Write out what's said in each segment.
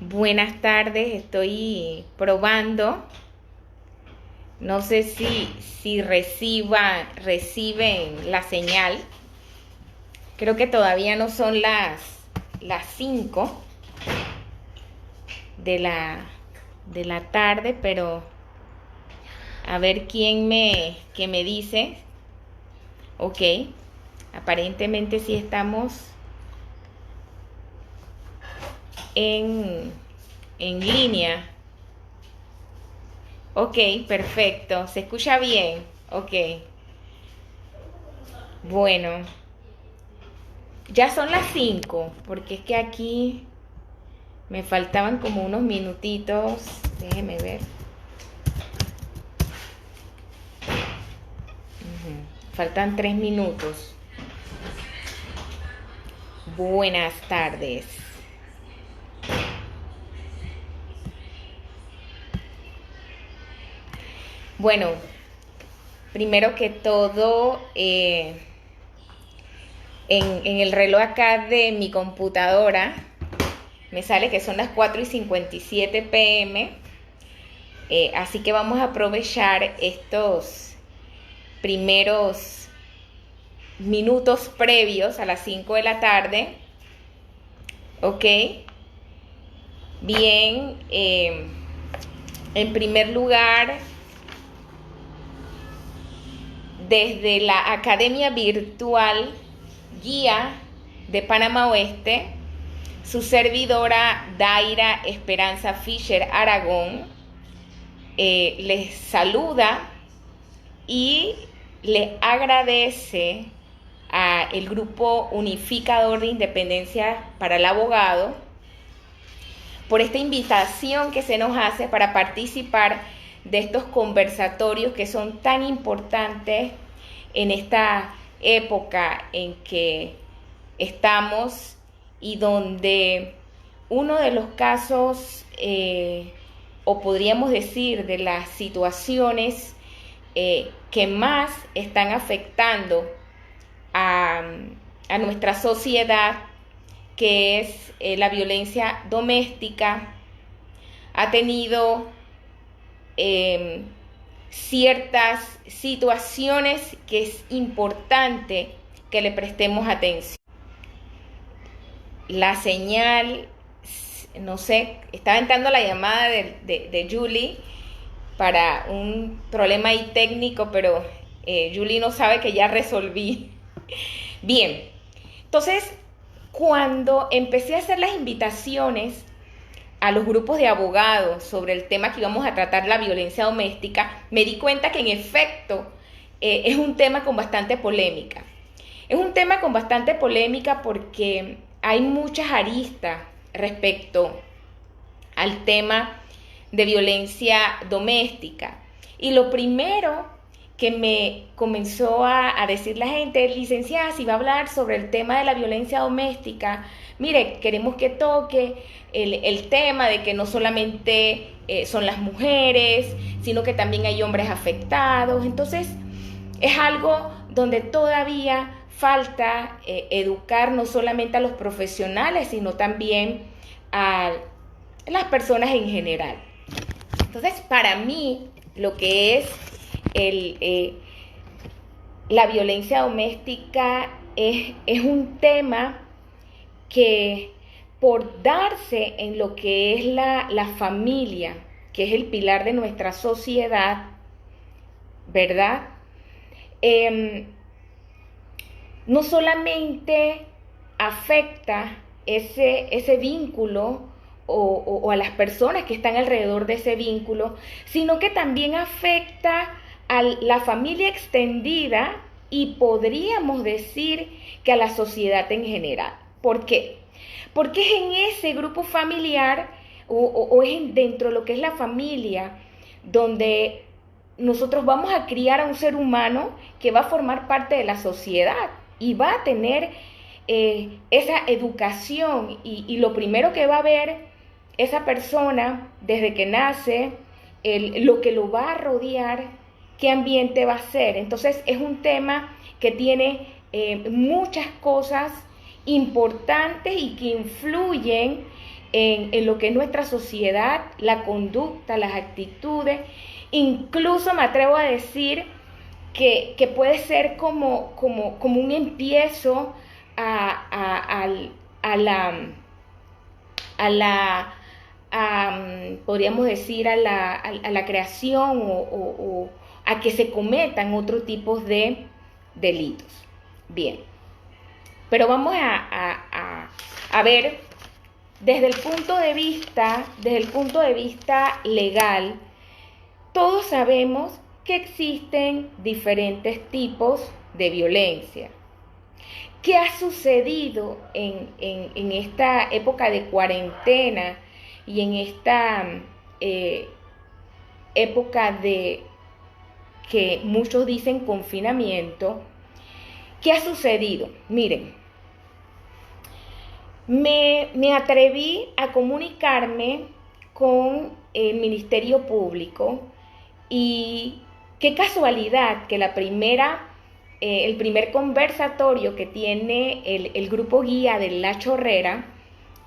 Buenas tardes, estoy probando. No sé si reciben la señal. Creo que todavía no son las 5 de la tarde, pero a ver qué me dice. Ok, aparentemente sí estamos en, en línea. Ok, perfecto. ¿Se escucha bien? Ok. Bueno, ya son las 5 porque es que aquí me faltaban como unos minutitos. Déjeme ver. Faltan 3 minutos. Buenas tardes. Bueno, primero que todo, en el reloj acá de mi computadora me sale que son las 4:57 p.m. Así que vamos a aprovechar estos primeros minutos previos a las 5 de la tarde. Ok, bien, en primer lugar, desde la Academia Virtual Guía de Panamá Oeste, su servidora Daira Esperanza Fisher Aragón les saluda y le agradece a el Grupo Unificador de Independencia para el Abogado por esta invitación que se nos hace para participar de estos conversatorios que son tan importantes en esta época en que estamos y donde uno de los casos, o podríamos decir de las situaciones que más están afectando a, a nuestra sociedad, que es la violencia doméstica, ha tenido ciertas situaciones que es importante que le prestemos atención. La señal, no sé, estaba entrando la llamada de Julie para un problema ahí técnico, pero Julie no sabe que ya resolví. Bien, entonces cuando empecé a hacer las invitaciones a los grupos de abogados sobre el tema que íbamos a tratar, la violencia doméstica, me di cuenta que en efecto es un tema con bastante polémica. Es un tema con bastante polémica porque hay muchas aristas respecto al tema de violencia doméstica. Y lo primero que me comenzó a decir la gente, licenciada, si va a hablar sobre el tema de la violencia doméstica, mire, queremos que toque el tema de que no solamente son las mujeres, sino que también hay hombres afectados. Entonces, es algo donde todavía falta educar no solamente a los profesionales, sino también a las personas en general. Entonces, para mí, lo que es la violencia doméstica es un tema que por darse en lo que es la familia, que es el pilar de nuestra sociedad, ¿verdad? No solamente afecta ese vínculo o a las personas que están alrededor de ese vínculo, sino que también afecta a la familia extendida y podríamos decir que a la sociedad en general. ¿Por qué? Porque es en ese grupo familiar o es dentro de lo que es la familia donde nosotros vamos a criar a un ser humano que va a formar parte de la sociedad y va a tener esa educación y lo primero que va a ver esa persona desde que nace, lo que lo va a rodear, qué ambiente va a ser. Entonces es un tema que tiene muchas cosas importantes y que influyen en lo que es nuestra sociedad, la conducta, las actitudes. Incluso me atrevo a decir que puede ser como un empiezo a la podríamos decir a la creación o a que se cometan otro tipo de delitos. Bien, pero vamos a ver desde el punto de vista legal. Todos sabemos que existen diferentes tipos de violencia. ¿Qué ha sucedido en esta época de cuarentena y en esta época de que muchos dicen confinamiento? ¿Qué ha sucedido? Miren, me atreví a comunicarme con el Ministerio Público y qué casualidad que el primer conversatorio que tiene el grupo guía de La Chorrera,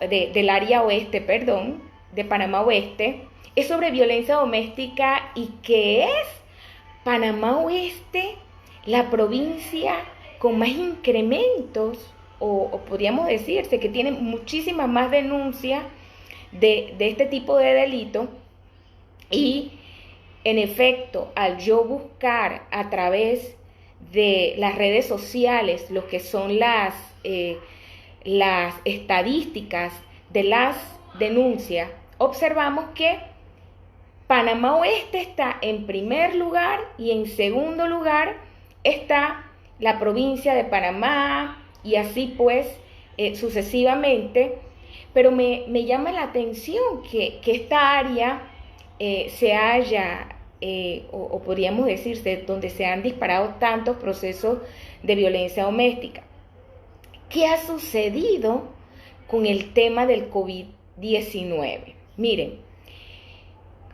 del área oeste, perdón, de Panamá Oeste, es sobre violencia doméstica y que es Panamá Oeste la provincia con más incrementos, o podríamos decirse que tiene muchísimas más denuncias de este tipo de delito. Y en efecto, al yo buscar a través de las redes sociales lo que son las estadísticas de las denuncias, observamos que Panamá Oeste está en primer lugar y en segundo lugar está la provincia de Panamá y así pues sucesivamente. Pero me llama la atención que esta área se haya, o podríamos decirse, donde se han disparado tantos procesos de violencia doméstica. ¿Qué ha sucedido con el tema del COVID-19? Miren,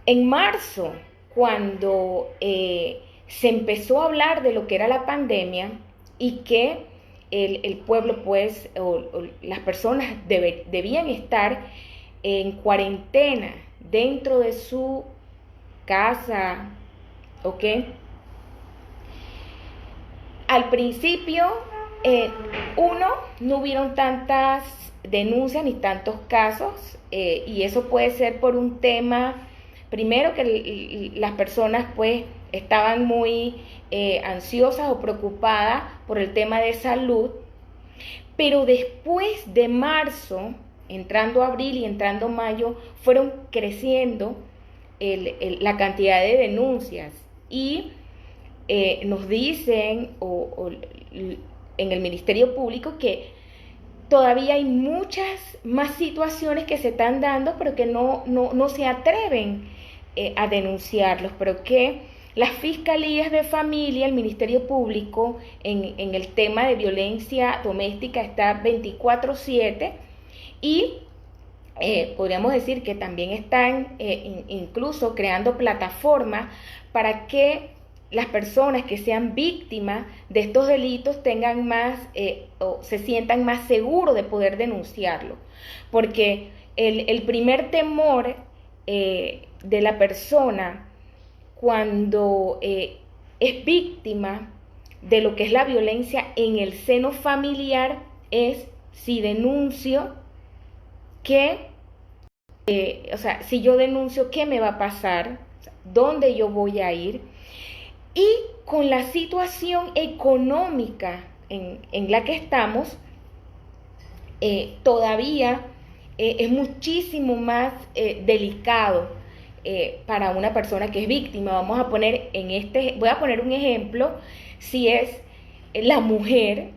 en marzo, cuando se empezó a hablar de lo que era la pandemia y que el pueblo, pues, o las personas debían estar en cuarentena dentro de su casa, ¿ok? Al principio, no hubieron tantas denuncias ni tantos casos, y eso puede ser por un tema, primero que las personas pues estaban muy ansiosas o preocupadas por el tema de salud, pero después de marzo, entrando abril y entrando mayo, fueron creciendo la cantidad de denuncias y nos dicen en el Ministerio Público que todavía hay muchas más situaciones que se están dando, pero que no se atreven a denunciarlos, pero que las fiscalías de familia, el Ministerio Público, en el tema de violencia doméstica está 24/7 y podríamos decir que también están incluso creando plataformas para que las personas que sean víctimas de estos delitos tengan más o se sientan más seguros de poder denunciarlo. Porque el primer temor de la persona cuando es víctima de lo que es la violencia en el seno familiar es si denuncio, si yo denuncio, ¿qué me va a pasar? ¿Dónde yo voy a ir? Y con la situación económica en la que estamos, todavía es muchísimo más delicado para una persona que es víctima. Voy a poner un ejemplo, si es la mujer.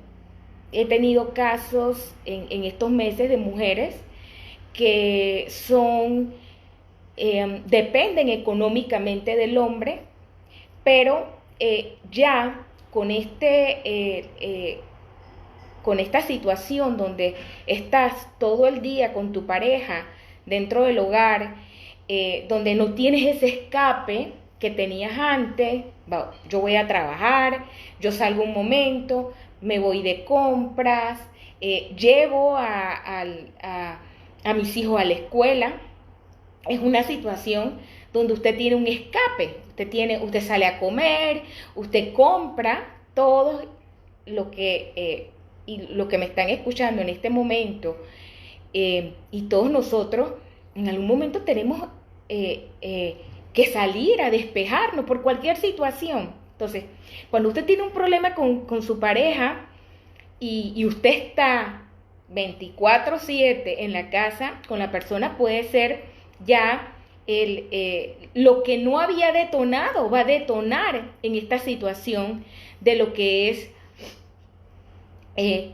He tenido casos en estos meses de mujeres que dependen económicamente del hombre, pero ya con esta situación donde estás todo el día con tu pareja dentro del hogar, donde no tienes ese escape que tenías antes. Yo voy a trabajar, yo salgo un momento, me voy de compras, llevo a a mis hijos a la escuela. Es una situación donde usted tiene un escape, usted sale a comer, usted compra todo lo que me están escuchando en este momento, y todos nosotros en algún momento tenemos que salir a despejarnos por cualquier situación. Entonces, cuando usted tiene un problema con su pareja y usted está 24/7 en la casa con la persona, puede ser ya lo que no había detonado, va a detonar en esta situación de lo que es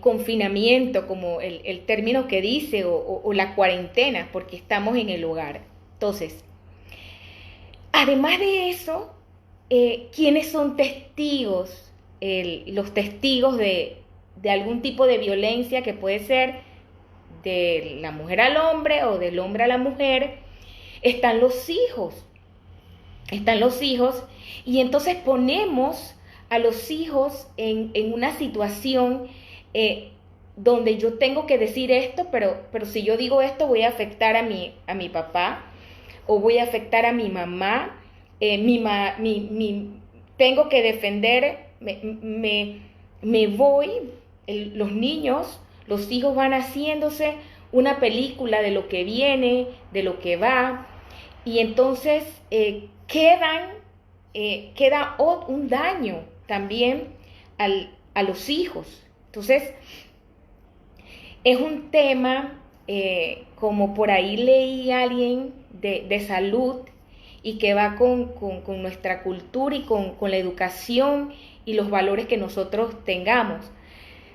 confinamiento, como el término que dice, o la cuarentena, porque estamos en el hogar. Entonces, además de eso, ¿quiénes son testigos? Los testigos de algún tipo de violencia que puede ser de la mujer al hombre o del hombre a la mujer. Están los hijos, y entonces ponemos a los hijos en una situación donde yo tengo que decir esto, pero si yo digo esto voy a afectar a mi papá, o voy a afectar a mi mamá, tengo que defender, me voy, los niños, los hijos van haciéndose una película de lo que viene, de lo que va, y entonces queda un daño también a los hijos. Entonces, es un tema, como por ahí leí a alguien de salud, y que va con nuestra cultura y con la educación y los valores que nosotros tengamos.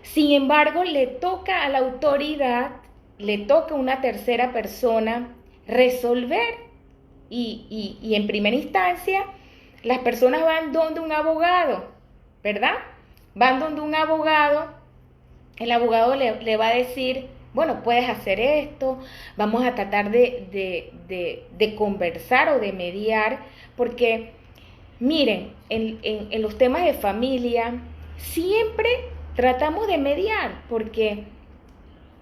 Sin embargo, le toca a la autoridad, le toca a una tercera persona resolver, y en primera instancia las personas van donde un abogado, ¿verdad? Van donde un abogado, el abogado le va a decir, bueno, puedes hacer esto, vamos a tratar de conversar o de mediar, porque miren, en los temas de familia siempre tratamos de mediar, porque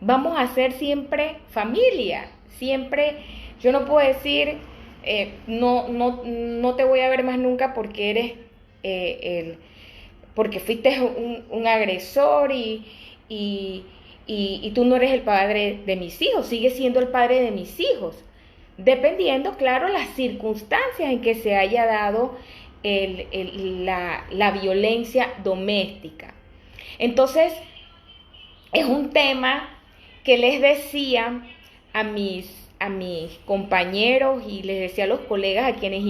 vamos a ser siempre familia, siempre. Yo no puedo decir, no te voy a ver más nunca porque eres porque fuiste un agresor, y tú no eres el padre de mis hijos, sigues siendo el padre de mis hijos, dependiendo, claro, las circunstancias en que se haya dado la violencia doméstica. Entonces, es un tema que les decía a mis compañeros, y les decía a los colegas a quienes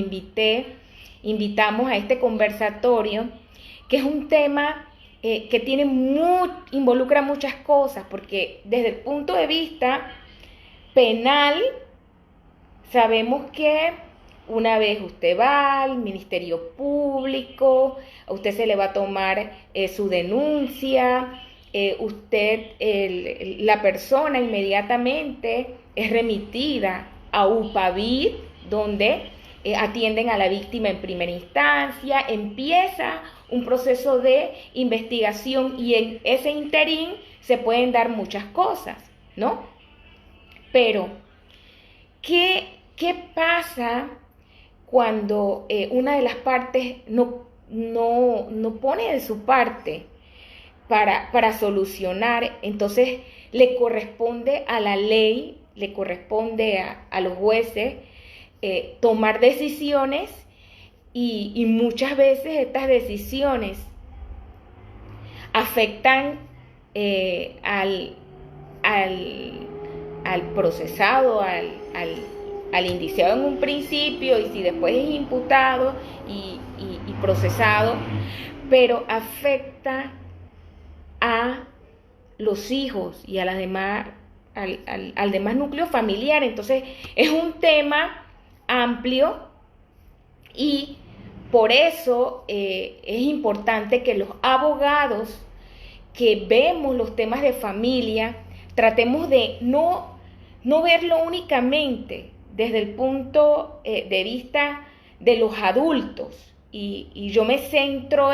invitamos a este conversatorio, que es un tema que involucra muchas cosas, porque desde el punto de vista penal sabemos que una vez usted va al Ministerio Público, a usted se le va a tomar su denuncia, la persona inmediatamente es remitida a UPAVID, donde atienden a la víctima en primera instancia, empieza un proceso de investigación, y en ese interín se pueden dar muchas cosas, ¿no? Pero, ¿qué pasa cuando una de las partes no pone de su parte para solucionar? Entonces le corresponde a la ley, le corresponde a los jueces tomar decisiones, y muchas veces estas decisiones afectan al procesado, al indiciado en un principio, y si después es imputado y procesado, pero afecta a los hijos y a las demás, al demás núcleo familiar. Entonces es un tema amplio, y por eso es importante que los abogados que vemos los temas de familia tratemos de no verlo únicamente desde el punto de vista de los adultos, y yo me centro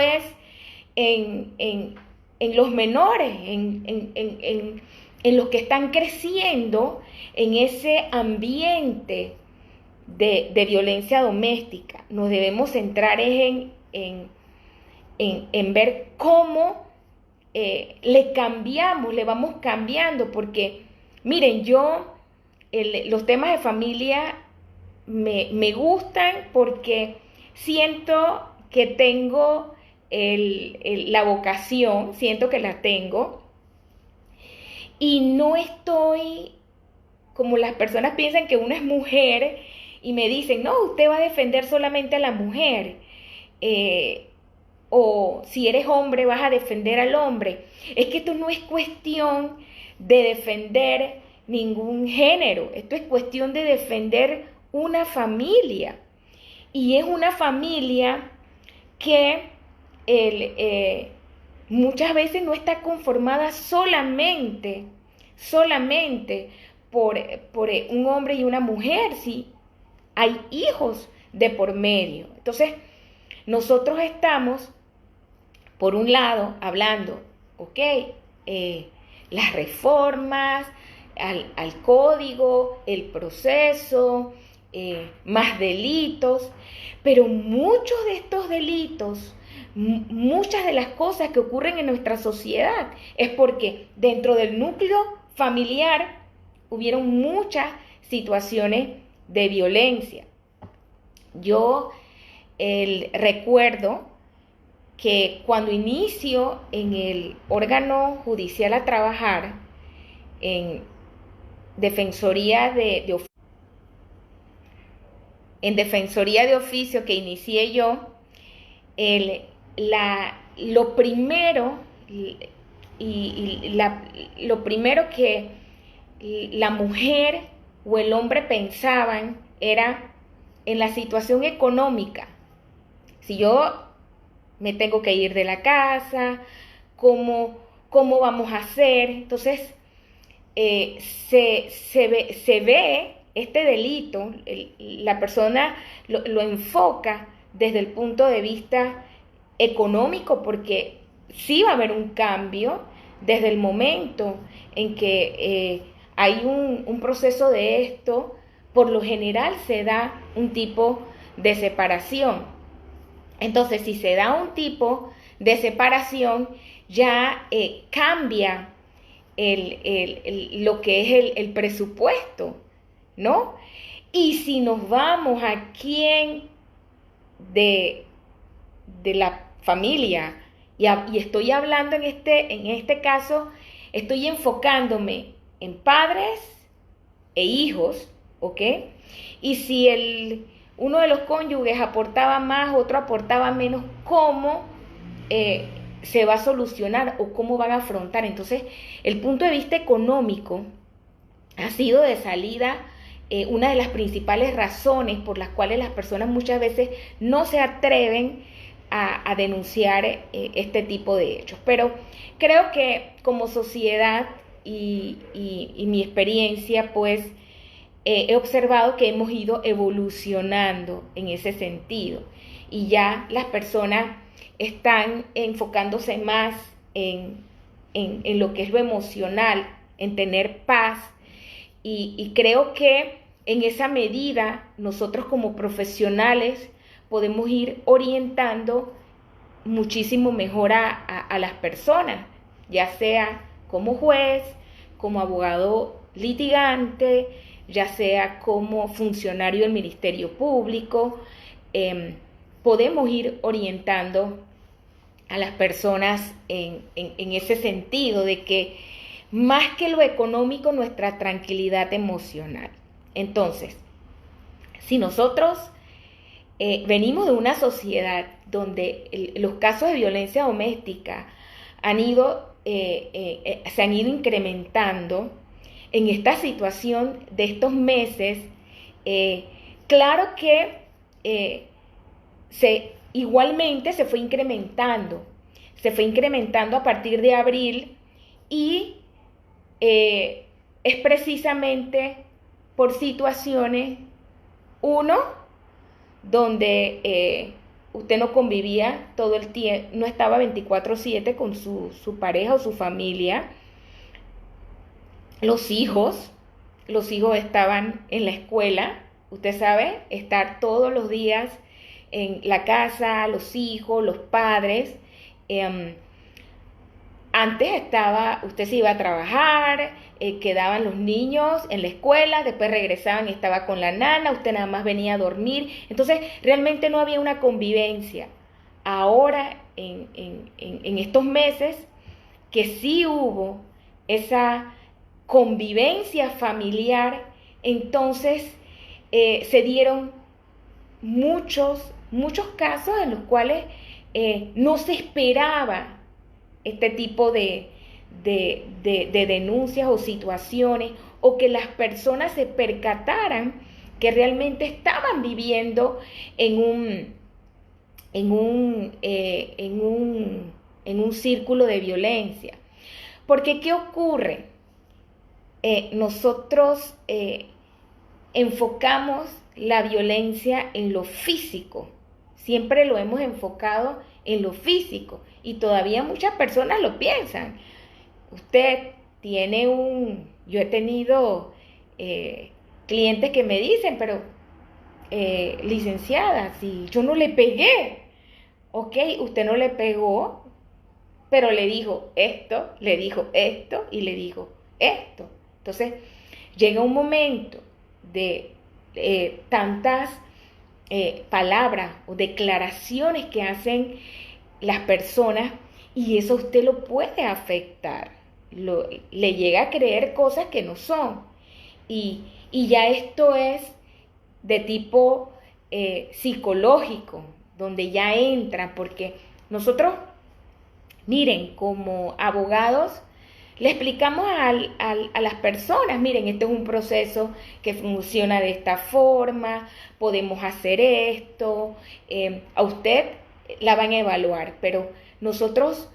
en los menores, en en los que están creciendo en ese ambiente de violencia doméstica. Nos debemos centrar en ver cómo le cambiamos, le vamos cambiando, porque miren, los temas de familia me gustan porque siento que tengo la vocación, siento que la tengo, y no estoy como las personas piensan que una es mujer y me dicen, no, usted va a defender solamente a la mujer. O si eres hombre vas a defender al hombre. Es que esto no es cuestión de defender ningún género, esto es cuestión de defender una familia. Y es una familia que muchas veces no está conformada solamente por un hombre y una mujer, sí, hay hijos de por medio. Entonces, nosotros estamos, por un lado, hablando, ok, las reformas al código, el proceso, más delitos, pero muchos de estos delitos, muchas de las cosas que ocurren en nuestra sociedad es porque dentro del núcleo familiar hubieron muchas situaciones de violencia. Yo recuerdo que cuando inicio en el órgano judicial a trabajar, en defensoría en defensoría de oficio que inicié yo, lo primero lo primero que la mujer o el hombre pensaban era en la situación económica. Si yo me tengo que ir de la casa, ¿cómo vamos a hacer? Entonces, se ve este delito, la persona lo enfoca desde el punto de vista económico, porque sí va a haber un cambio desde el momento en que hay un proceso de esto. Por lo general se da un tipo de separación. Entonces, si se da un tipo de separación, ya cambia lo que es el presupuesto, ¿no? Y si nos vamos a quién de la familia, y estoy hablando en este caso, estoy enfocándome en padres e hijos, ¿ok? Y si uno de los cónyuges aportaba más, otro aportaba menos, ¿cómo se va a solucionar o cómo van a afrontar? Entonces, el punto de vista económico ha sido de salida una de las principales razones por las cuales las personas muchas veces no se atreven a denunciar este tipo de hechos. Pero creo que como sociedad y mi experiencia, pues he observado que hemos ido evolucionando en ese sentido y ya las personas están enfocándose más en lo que es lo emocional, en tener paz, y creo que en esa medida nosotros como profesionales podemos ir orientando muchísimo mejor a las personas, ya sea como juez, como abogado litigante, ya sea como funcionario del Ministerio Público. Podemos ir orientando a las personas en ese sentido de que más que lo económico, nuestra tranquilidad emocional. Entonces, si nosotros venimos de una sociedad donde los casos de violencia doméstica se han ido incrementando, en esta situación de estos meses, claro que igualmente se fue incrementando a partir de abril, y es precisamente por situaciones, uno, donde usted no convivía todo el tiempo, no estaba 24/7 con su pareja o su familia, Los hijos, los hijos estaban en la escuela, usted sabe, estar todos los días en la casa, los hijos, los padres. em, Antes estaba, usted se iba a trabajar, quedaban los niños en la escuela, después regresaban y estaba con la nana, usted nada más venía a dormir. Entonces, realmente no había una convivencia. Ahora, en estos meses, que sí hubo esa convivencia familiar, entonces se dieron muchos casos en los cuales no se esperaba este tipo de denuncias o situaciones, o que las personas se percataran que realmente estaban viviendo en un círculo de violencia. Porque, ¿qué ocurre? Nosotros enfocamos la violencia en lo físico, siempre lo hemos enfocado en lo físico y todavía muchas personas lo piensan. Usted tiene yo he tenido clientes que me dicen, pero licenciada, si yo no le pegué, ok, usted no le pegó, pero le dijo esto y le dijo esto. Entonces, llega un momento de tantas palabras o declaraciones que hacen las personas, y eso usted lo puede afectar. Le llega a creer cosas que no son. Y ya esto es de tipo psicológico, donde ya entra, porque nosotros, miren, como abogados, le explicamos a las personas, miren, este es un proceso que funciona de esta forma, podemos hacer esto, a usted la van a evaluar, pero nosotros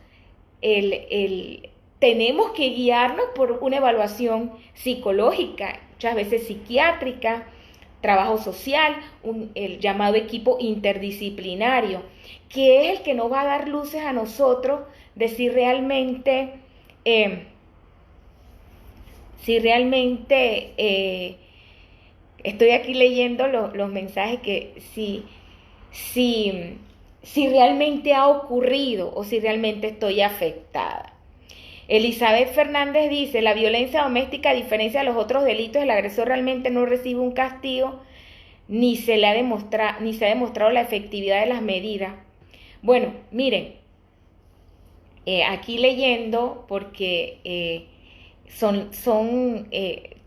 tenemos que guiarnos por una evaluación psicológica, muchas veces psiquiátrica, trabajo social, el llamado equipo interdisciplinario, que es el que nos va a dar luces a nosotros de si realmente estoy aquí leyendo los mensajes, que si realmente ha ocurrido o si realmente estoy afectada. Elizabeth Fernández dice, la violencia doméstica, a diferencia de los otros delitos, el agresor realmente no recibe un castigo ni se ha demostrado la efectividad de las medidas. Bueno, miren, aquí leyendo, porque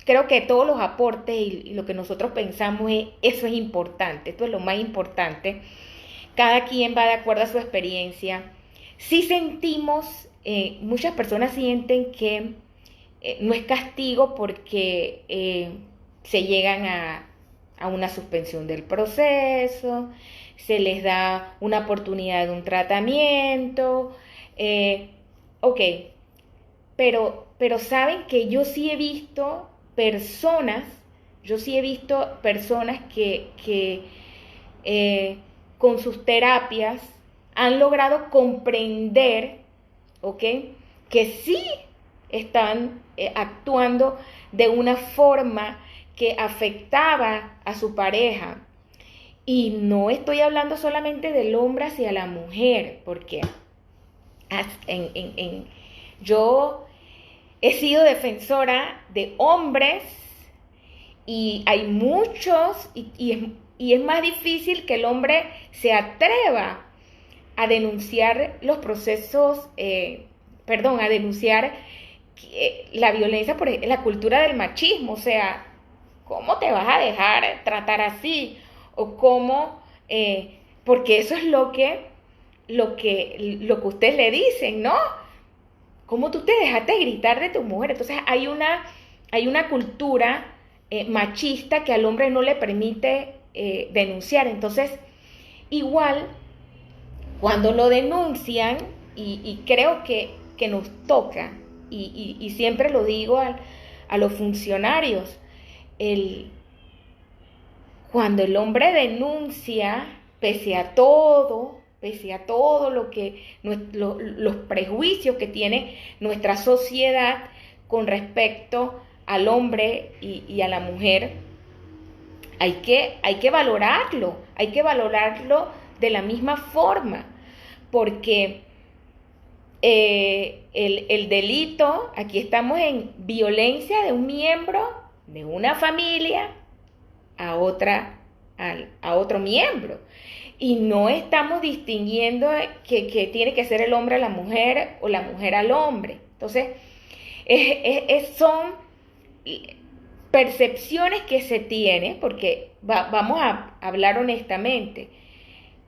creo que todos los aportes y lo que nosotros pensamos eso es importante, esto es lo más importante. Cada quien va de acuerdo a su experiencia. Sí sentimos, muchas personas sienten que no es castigo porque se llegan a una suspensión del proceso, se les da una oportunidad de un tratamiento, ok, pero saben que yo sí he visto personas que con sus terapias han logrado comprender, ¿ok?, que sí están actuando de una forma que afectaba a su pareja. Y no estoy hablando solamente del hombre hacia la mujer, porque yo he sido defensora de hombres y hay muchos, y es más difícil que el hombre se atreva a denunciar los procesos, a denunciar la violencia por la cultura del machismo. O sea, ¿cómo te vas a dejar tratar así? O cómo, porque eso es lo que ustedes le dicen, ¿no? ¿Cómo tú te dejaste gritar de tu mujer? Entonces hay una cultura machista que al hombre no le permite denunciar. Entonces, igual, cuando lo denuncian, y creo que nos toca, y siempre lo digo a los funcionarios, cuando el hombre denuncia, pese a todo los prejuicios que tiene nuestra sociedad con respecto al hombre y a la mujer, hay que valorarlo de la misma forma, porque el delito, aquí estamos en violencia de un miembro de una familia a otro miembro. Y no estamos distinguiendo que tiene que ser el hombre a la mujer o la mujer al hombre. Entonces, son percepciones que se tienen, porque vamos a hablar honestamente.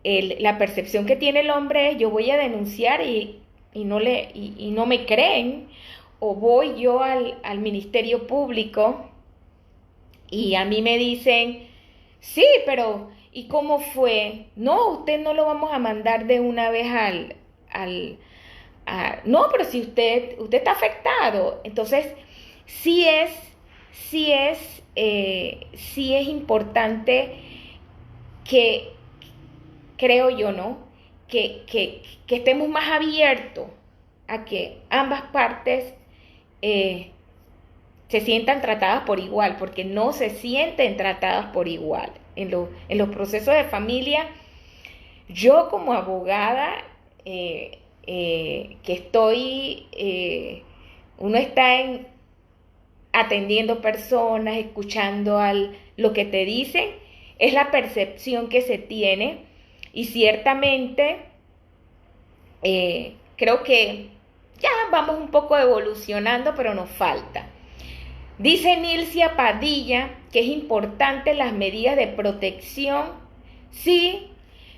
La percepción que tiene el hombre es: yo voy a denunciar y no me creen, o voy yo al Ministerio Público y a mí me dicen: sí, pero ¿y cómo fue? No, usted no lo vamos a mandar de una vez no, pero si usted está afectado. Entonces, sí es importante que, creo yo, ¿no? Que estemos más abiertos a que ambas partes se sientan tratadas por igual, porque no se sienten tratadas por igual. En los procesos de familia, yo como abogada, que estoy, uno está atendiendo personas, escuchando lo que te dicen, es la percepción que se tiene, y ciertamente creo que ya vamos un poco evolucionando, pero nos falta. Dice Nilcia Padilla que es importante las medidas de protección. Sí,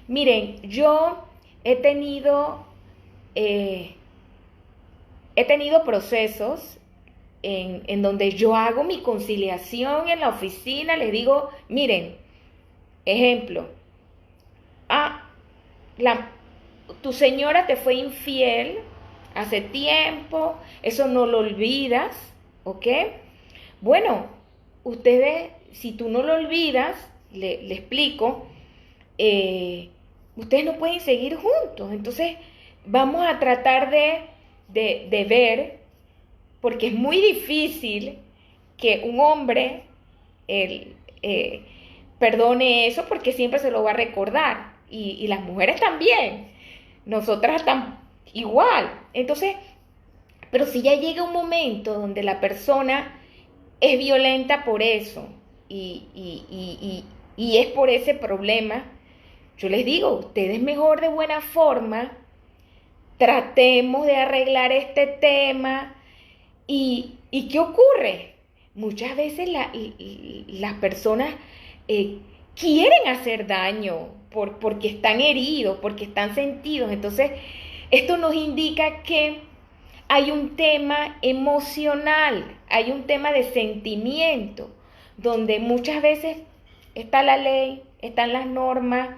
miren, yo he tenido procesos en donde yo hago mi conciliación en la oficina. Les digo: miren, ejemplo, tu señora te fue infiel hace tiempo, eso no lo olvidas, ¿ok? Bueno, ustedes, si tú no lo olvidas, le explico, ustedes no pueden seguir juntos. Entonces, vamos a tratar de ver, porque es muy difícil que un hombre perdone eso, porque siempre se lo va a recordar, y las mujeres también, nosotras estamos igual. Entonces, pero si ya llega un momento donde la persona es violenta por eso, y es por ese problema, yo les digo: ustedes mejor de buena forma, tratemos de arreglar este tema. ¿Y qué ocurre? Muchas veces las personas quieren hacer daño porque están heridos, porque están sentidos. Entonces, esto nos indica que hay un tema emocional, hay un tema de sentimiento, donde muchas veces está la ley, están las normas,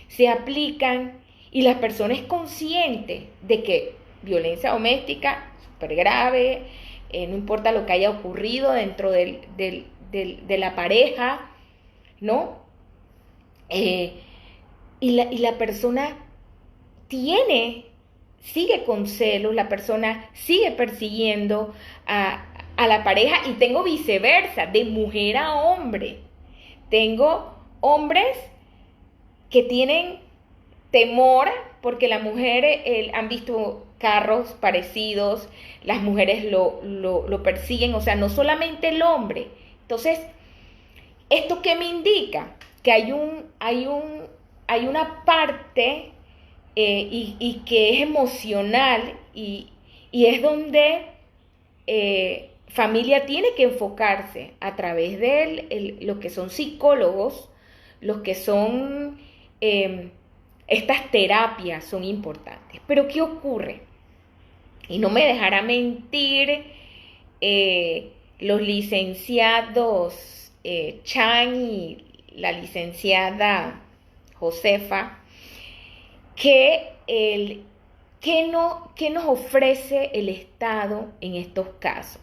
se aplican, y la persona es consciente de que violencia doméstica, súper grave, no importa lo que haya ocurrido dentro de la pareja, ¿no? Y la persona sigue con celos, la persona sigue persiguiendo a la pareja, y tengo viceversa, de mujer a hombre. Tengo hombres que tienen temor porque las mujeres han visto carros parecidos, las mujeres lo persiguen, o sea, no solamente el hombre. Entonces, ¿esto qué me indica? Que hay una parte y que es emocional, y es donde familia tiene que enfocarse a través de lo que son psicólogos, los que son estas terapias son importantes. Pero ¿qué ocurre? Y no me dejará mentir los licenciados Chan y la licenciada Josefa, ¿qué nos ofrece el Estado en estos casos?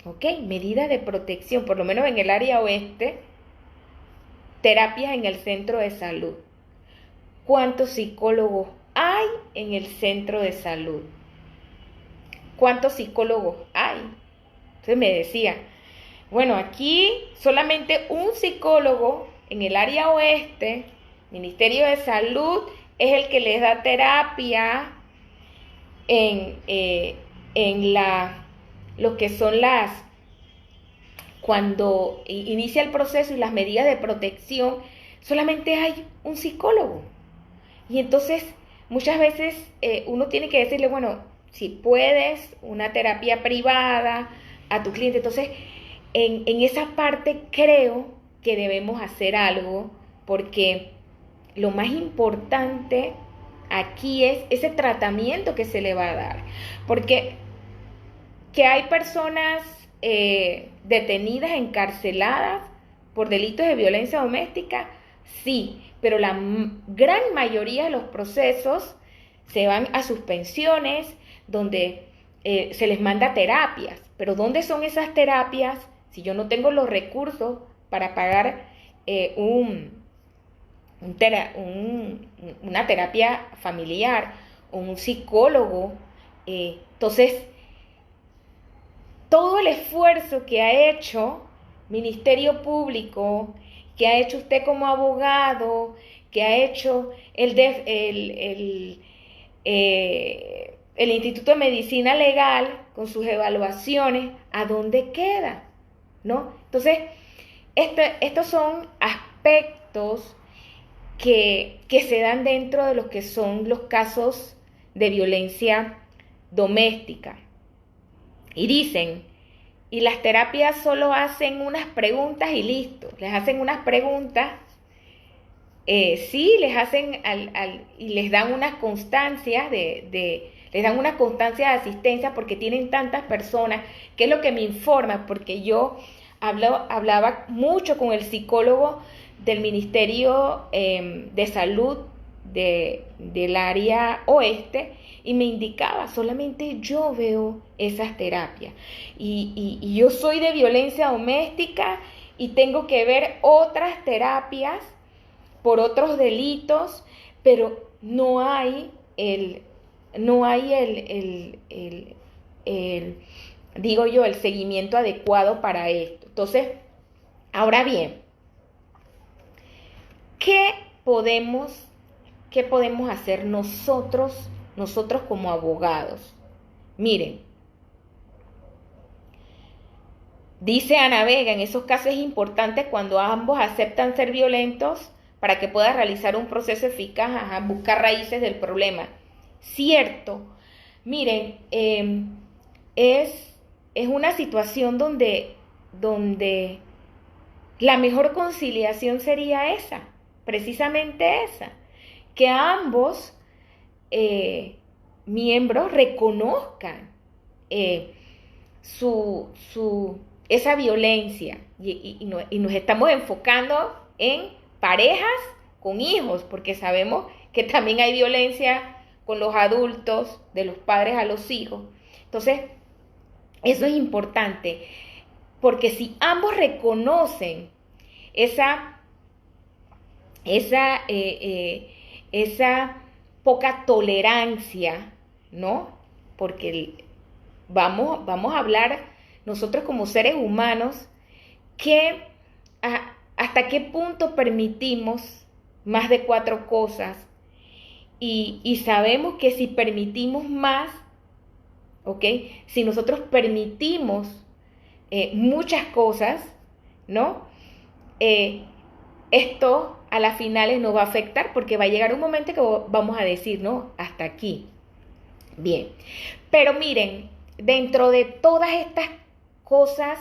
¿Ok? Medidas de protección, por lo menos en el área oeste, terapias en el centro de salud. ¿Cuántos psicólogos hay en el centro de salud? ¿Cuántos psicólogos hay? Entonces me decía, bueno, aquí solamente un psicólogo en el área oeste, Ministerio de Salud, es el que les da terapia en, lo que son cuando inicia el proceso y las medidas de protección, solamente hay un psicólogo. Y entonces muchas veces uno tiene que decirle, bueno, si puedes, una terapia privada a tu cliente. Entonces, en esa parte creo que debemos hacer algo, porque lo más importante aquí es ese tratamiento que se le va a dar. Porque que hay personas detenidas, encarceladas por delitos de violencia doméstica, sí, pero la gran mayoría de los procesos se van a suspensiones, donde se les manda terapias. Pero ¿dónde son esas terapias si yo no tengo los recursos para pagar una terapia familiar o un psicólogo? Entonces, todo el esfuerzo que ha hecho Ministerio Público, que ha hecho usted como abogado, que ha hecho el Instituto de Medicina Legal con sus evaluaciones, ¿a dónde queda? ¿No? Entonces, estos son aspectos que se dan dentro de lo que son los casos de violencia doméstica. Y dicen, y las terapias solo hacen unas preguntas y listo. Les hacen unas preguntas, sí, les hacen y les dan unas constancias les dan una constancia de asistencia porque tienen tantas personas, que es lo que me informa, porque yo hablaba mucho con el psicólogo del Ministerio de Salud del área oeste, y me indicaba, solamente yo veo esas terapias. Y yo soy de violencia doméstica y tengo que ver otras terapias por otros delitos, pero no hay digo yo, el seguimiento adecuado para esto. Entonces, ahora bien, ¿qué podemos hacer nosotros como abogados? Miren, dice Ana Vega, en esos casos es importante cuando ambos aceptan ser violentos para que pueda realizar un proceso eficaz, buscar raíces del problema. Cierto. Miren, es una situación donde la mejor conciliación sería esa, precisamente esa, que ambos miembros reconozcan esa violencia, y nos estamos enfocando en parejas con hijos, porque sabemos que también hay violencia con los adultos, de los padres a los hijos. Entonces, eso es importante, porque si ambos reconocen esa poca tolerancia, ¿no? Porque vamos a hablar nosotros como seres humanos, que hasta qué punto permitimos más de 4 cosas, y sabemos que si permitimos más, ¿ok? Si nosotros permitimos muchas cosas, ¿no? Esto a las finales nos va a afectar, porque va a llegar un momento que vamos a decir, no, hasta aquí. Bien, pero miren, dentro de todas estas cosas,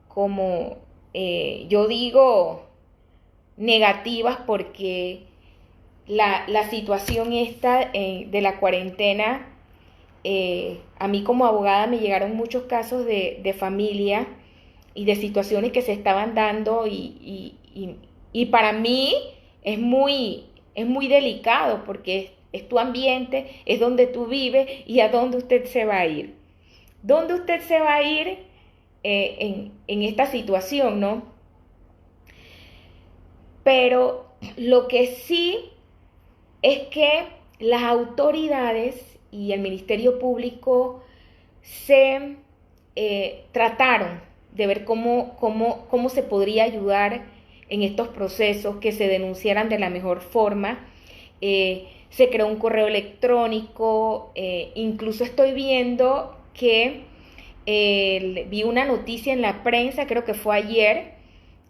como yo digo, negativas, porque la situación esta de la cuarentena, a mí como abogada me llegaron muchos casos de familia y de situaciones que se estaban dando, y para mí es muy delicado, porque es tu ambiente, es donde tú vives, y a dónde usted se va a ir. ¿Dónde usted se va a ir en esta situación, no? Pero lo que sí es que las autoridades y el Ministerio Público se trataron de ver cómo se podría ayudar en estos procesos, que se denunciaran de la mejor forma. Se creó un correo electrónico, incluso estoy viendo que vi una noticia en la prensa, creo que fue ayer,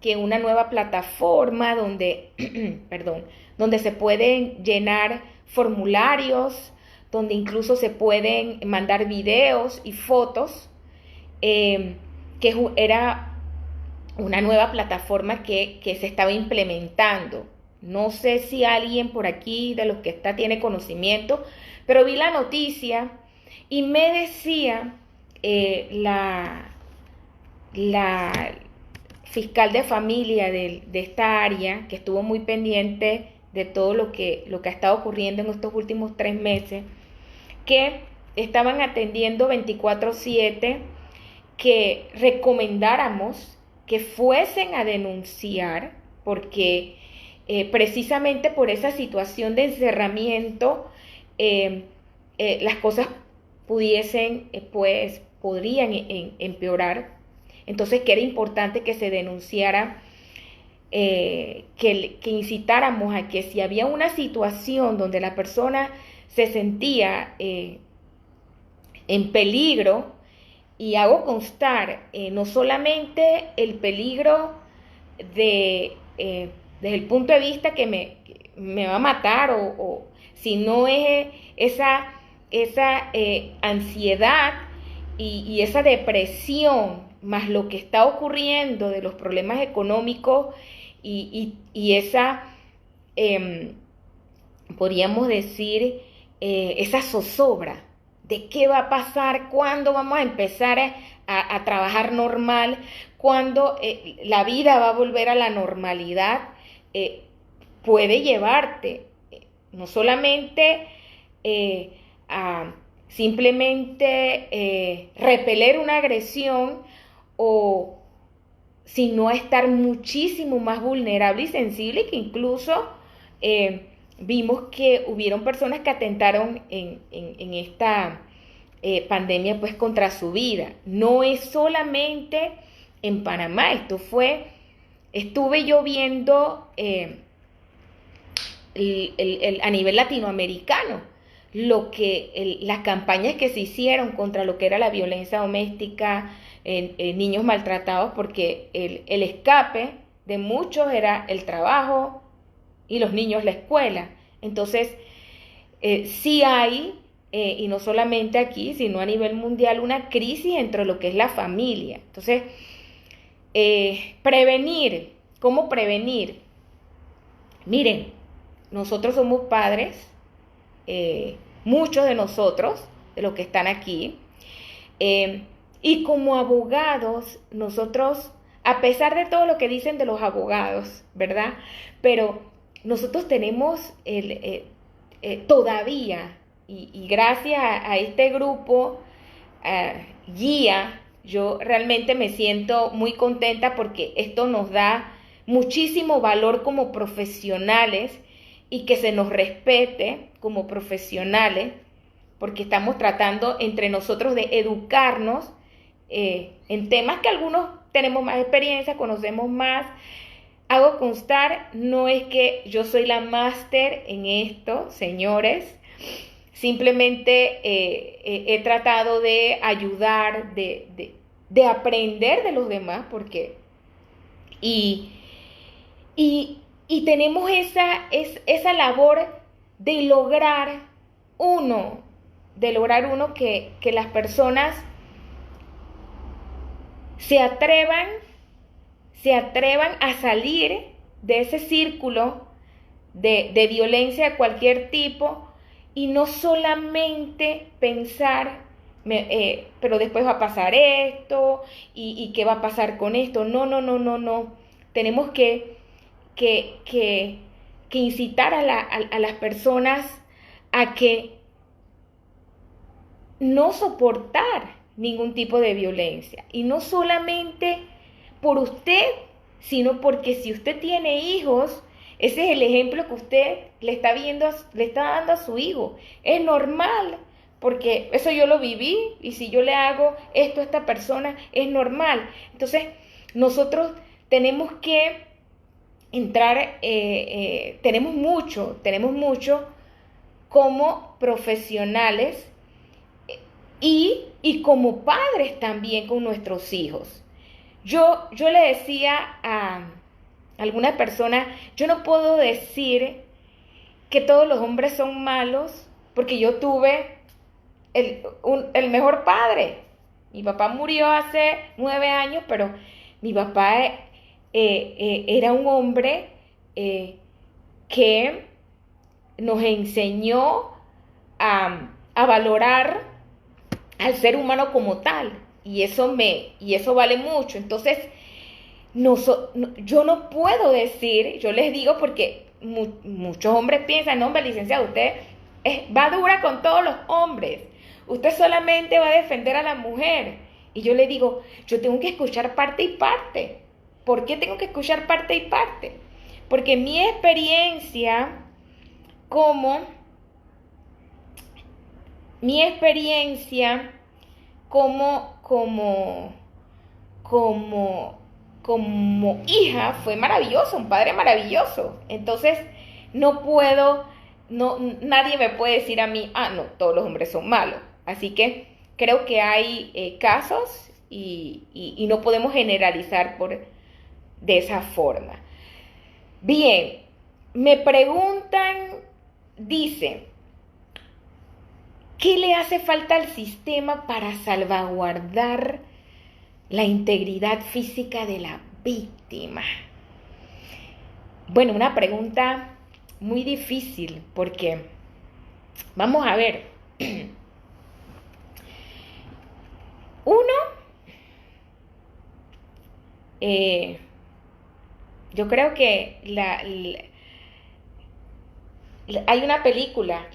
que una nueva plataforma donde, perdón, donde se pueden llenar formularios, donde incluso se pueden mandar videos y fotos, que era una nueva plataforma que se estaba implementando. No sé si alguien por aquí de los que está tiene conocimiento, pero vi la noticia y me decía la fiscal de familia de esta área, que estuvo muy pendiente de todo lo que ha estado ocurriendo en estos últimos 3 meses, que estaban atendiendo 24/7, que recomendáramos que fuesen a denunciar, porque precisamente por esa situación de encerramiento, las cosas podrían empeorar. Entonces, que era importante que se denunciara, que incitáramos a que si había una situación donde la persona se sentía en peligro, y hago constar no solamente el peligro desde el punto de vista que me va a matar, sino es esa ansiedad y esa depresión, más lo que está ocurriendo de los problemas económicos y esa, podríamos decir, esa zozobra de qué va a pasar, cuándo vamos a empezar a trabajar normal, cuándo la vida va a volver a la normalidad, puede llevarte no solamente a simplemente repeler una agresión, sino a estar muchísimo más vulnerable y sensible, que incluso vimos que hubieron personas que atentaron en esta pandemia pues contra su vida. No es solamente en Panamá, estuve yo viendo a nivel latinoamericano las campañas que se hicieron contra lo que era la violencia doméstica, niños maltratados, porque el escape de muchos era el trabajo y los niños la escuela. Entonces, sí hay, y no solamente aquí, sino a nivel mundial, una crisis entre lo que es la familia. Entonces, prevenir, ¿cómo prevenir? Miren, nosotros somos padres, muchos de nosotros, de los que están aquí, y como abogados, nosotros, a pesar de todo lo que dicen de los abogados, ¿verdad? Pero nosotros tenemos todavía, y gracias a este grupo guía, yo realmente me siento muy contenta, porque esto nos da muchísimo valor como profesionales, y que se nos respete como profesionales, porque estamos tratando entre nosotros de educarnos en temas que algunos tenemos más experiencia, conocemos más. Hago constar, no es que yo soy la máster en esto, señores, simplemente he tratado de ayudar, de aprender de los demás, porque y tenemos esa labor de lograr uno que las personas se atrevan a salir de ese círculo de violencia de cualquier tipo, y no solamente pensar, pero después va a pasar esto, y qué va a pasar con esto. No. Tenemos que incitar a las personas a que no soportar ningún tipo de violencia, y no solamente por usted, sino porque si usted tiene hijos, ese es el ejemplo que usted le está dando a su hijo. Es normal, porque eso yo lo viví y si yo le hago esto a esta persona es normal. Entonces, nosotros tenemos que entrar, tenemos mucho como profesionales y como padres también con nuestros hijos. Yo le decía a alguna persona, yo no puedo decir que todos los hombres son malos porque yo tuve el mejor padre. Mi papá murió hace 9 años, pero mi papá era un hombre que nos enseñó a valorar al ser humano como tal. Y eso vale mucho. Entonces, yo no puedo decir, yo les digo porque muchos hombres piensan, no, hombre, licenciado, usted va dura con todos los hombres. Usted solamente va a defender a la mujer. Y yo le digo, yo tengo que escuchar parte y parte. ¿Por qué tengo que escuchar parte y parte? Porque mi experiencia como hija fue maravilloso, un padre maravilloso. Entonces, nadie me puede decir a mí, no, todos los hombres son malos. Así que creo que hay casos y no podemos generalizar de esa forma. Bien, me preguntan, dice, ¿qué le hace falta al sistema para salvaguardar la integridad física de la víctima? Bueno, una pregunta muy difícil porque, vamos a ver, yo creo que hay una película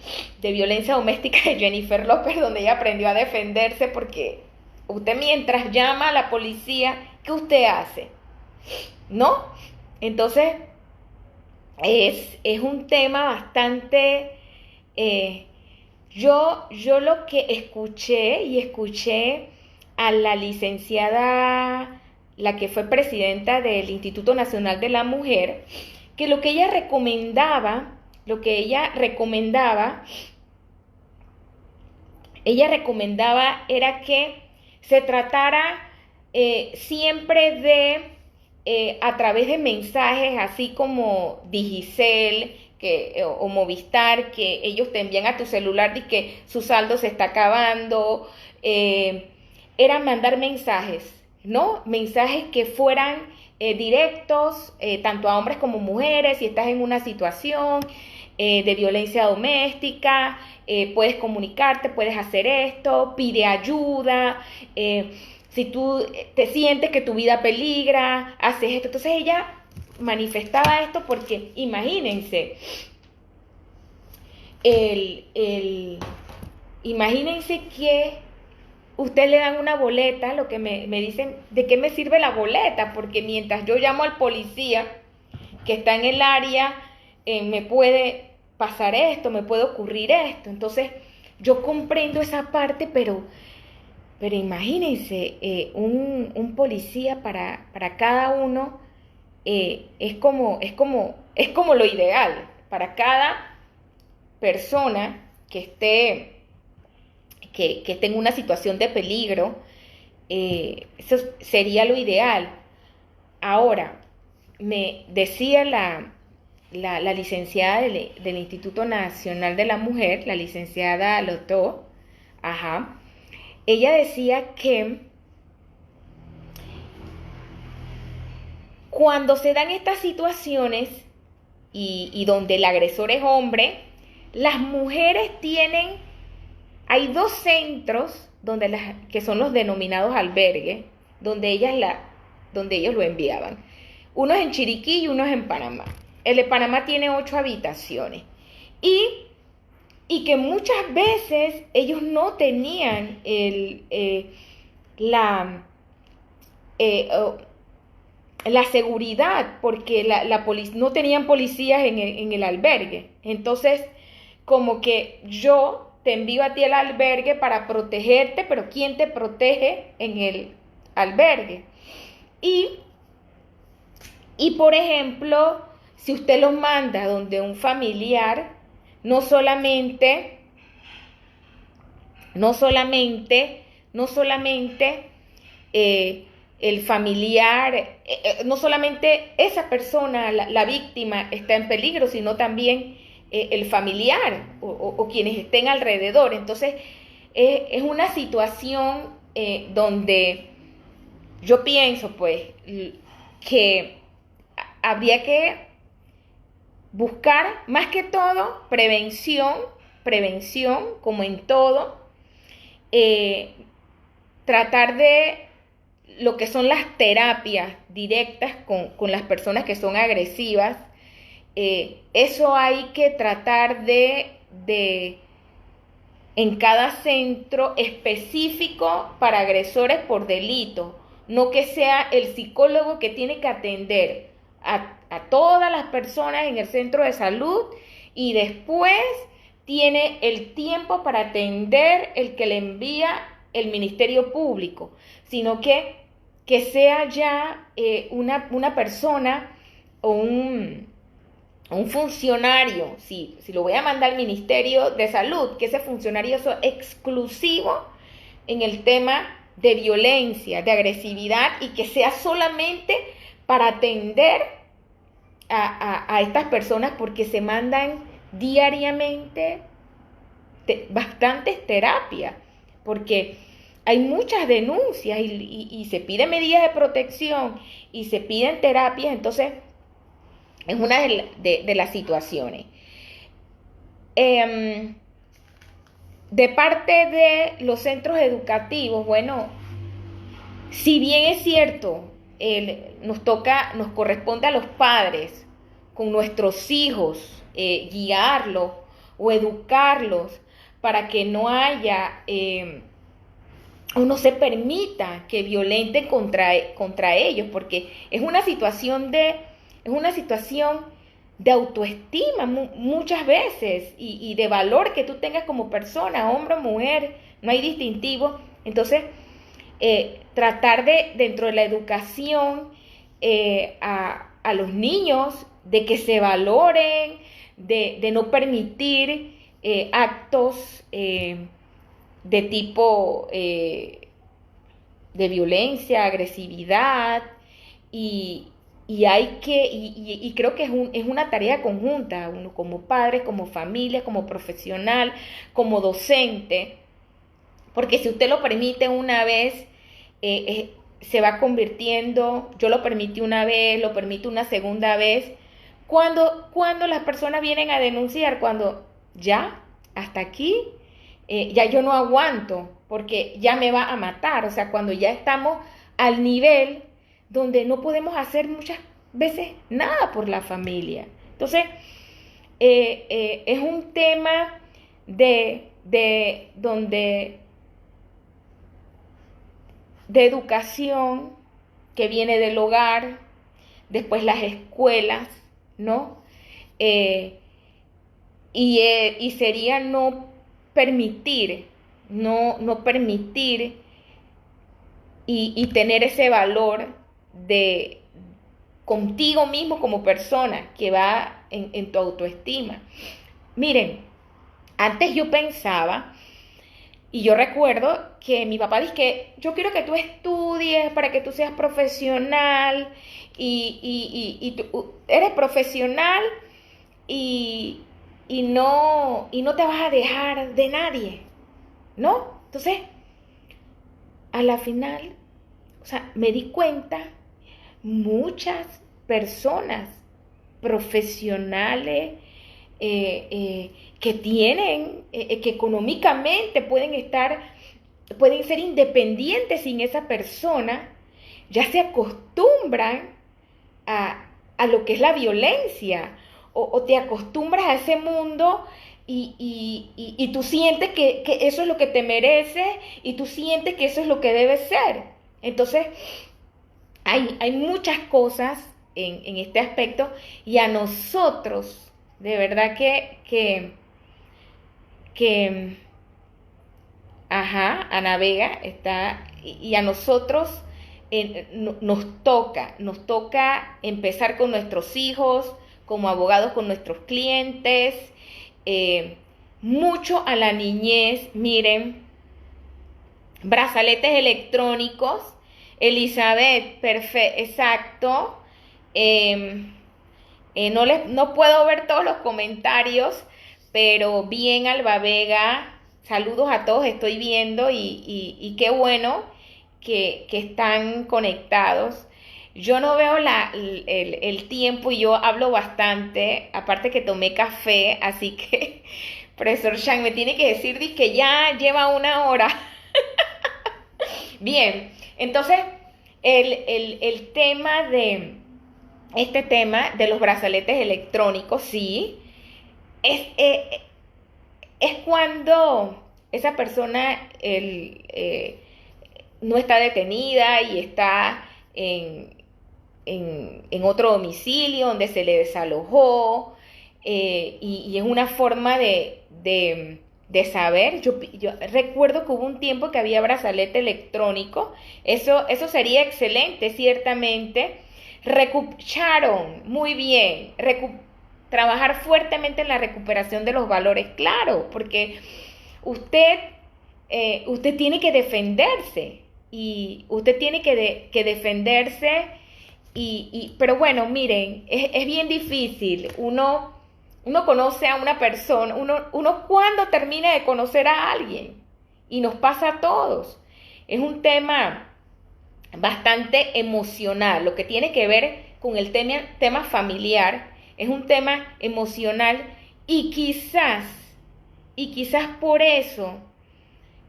de violencia doméstica de Jennifer López donde ella aprendió a defenderse porque usted mientras llama a la policía, ¿qué usted hace? ¿No? Entonces, es un tema bastante... yo lo que escuché a la licenciada, la que fue presidenta del Instituto Nacional de la Mujer, que lo que ella recomendaba era que se tratara siempre a través de mensajes así como Digicel o Movistar, que ellos te envían a tu celular y que su saldo se está acabando, era mandar mensajes, ¿no? Mensajes que fueran directos, tanto a hombres como mujeres, si estás en una situación de violencia doméstica, puedes comunicarte, puedes hacer esto, pide ayuda, si tú te sientes que tu vida peligra, haces esto. Entonces ella manifestaba esto porque imagínense, imagínense que usted le dan una boleta, lo que me dicen, ¿de qué me sirve la boleta? Porque mientras yo llamo al policía que está en el área, me puede pasar esto, me puede ocurrir esto. Entonces, yo comprendo esa parte, pero imagínense, un policía para cada uno es como lo ideal. Para cada persona que esté en una situación de peligro, eso sería lo ideal. Ahora, me decía la licenciada del Instituto Nacional de la Mujer, la licenciada Lotó, ella decía que cuando se dan estas situaciones y donde el agresor es hombre, las mujeres hay 2 centros que son los denominados albergues, donde ellos lo enviaban. Uno es en Chiriquí y uno es en Panamá. El de Panamá tiene 8 habitaciones. Y que muchas veces ellos no tenían la seguridad, porque no tenían policías en el albergue. Entonces, como que yo te envío a ti al albergue para protegerte, pero ¿quién te protege en el albergue? Y por ejemplo, si usted los manda donde un familiar, no solamente, no solamente, no solamente el familiar, no solamente esa persona, la víctima, está en peligro, sino también el familiar o quienes estén alrededor. Entonces, es una situación donde yo pienso, pues, que habría que buscar más que todo prevención como en todo, tratar de lo que son las terapias directas con las personas que son agresivas. Eso hay que tratar de en cada centro específico para agresores por delito, no que sea el psicólogo que tiene que atender a todas las personas en el centro de salud y después tiene el tiempo para atender el que le envía el Ministerio Público, sino que sea ya una persona o un funcionario, si lo voy a mandar al Ministerio de Salud, que ese funcionario sea exclusivo en el tema de violencia, de agresividad, y que sea solamente para atender a estas personas, porque se mandan diariamente bastantes terapias, porque hay muchas denuncias y se piden medidas de protección y se piden terapias. Entonces es una de las situaciones. De parte de los centros educativos, bueno, si bien es cierto, nos corresponde a los padres, con nuestros hijos, guiarlos o educarlos para que no haya o no se permita que violenten contra ellos, porque es una situación de autoestima muchas veces y de valor que tú tengas como persona, hombre o mujer, no hay distintivo. Entonces, tratar dentro de la educación a los niños, de que se valoren, de no permitir actos de tipo de violencia, agresividad, y creo que es una tarea conjunta, uno como padre, como familia, como profesional, como docente, porque si usted lo permite una vez, se va convirtiendo. Yo lo permití una vez, lo permito una segunda vez. Cuando las personas vienen a denunciar, cuando ya, hasta aquí, ya yo no aguanto, porque ya me va a matar. O sea, cuando ya estamos al nivel donde no podemos hacer muchas veces nada por la familia. Entonces, es un tema donde de educación que viene del hogar, después las escuelas, ¿no? Y sería no permitir y tener ese valor de contigo mismo como persona, que va en tu autoestima. Miren, antes yo pensaba, y yo recuerdo que mi papá dice que yo quiero que tú estudies para que tú seas profesional, y tú eres profesional y no te vas a dejar de nadie, ¿no? Entonces, a la final, o sea, me di cuenta, muchas personas profesionales que tienen, que económicamente pueden ser independientes sin esa persona, ya se acostumbran a lo que es la violencia, o te acostumbras a ese mundo y tú sientes que eso es lo que te mereces, y tú sientes que eso es lo que debe ser. Entonces, hay muchas cosas en este aspecto, y a nosotros, de verdad que Ajá, Ana Vega está, y a nosotros nos toca empezar con nuestros hijos, como abogados con nuestros clientes, eh, mucho a la niñez, miren, brazaletes electrónicos, Elizabeth, perfecto, exacto. Eh, no puedo ver todos los comentarios, pero bien, Alba Vega, saludos a todos, estoy viendo y qué bueno que están conectados. Yo no veo el tiempo y yo hablo bastante, aparte que tomé café, así que profesor Shang me tiene que decir que ya lleva 1 hora. Bien, entonces el tema de este tema de los brazaletes electrónicos, sí, es, eh, es cuando esa persona no está detenida y está en otro domicilio donde se le desalojó, y es una forma de saber. Yo recuerdo que hubo un tiempo que había brazalete electrónico, eso sería excelente, ciertamente. Sharon, muy bien, trabajar fuertemente en la recuperación de los valores, claro, porque usted, usted tiene que defenderse y usted tiene que defenderse pero bueno, miren, es bien difícil. Uno conoce a una persona, uno cuando termina de conocer a alguien y nos pasa a todos. Es un tema bastante emocional, lo que tiene que ver con el tema familiar, es un tema emocional y quizás por eso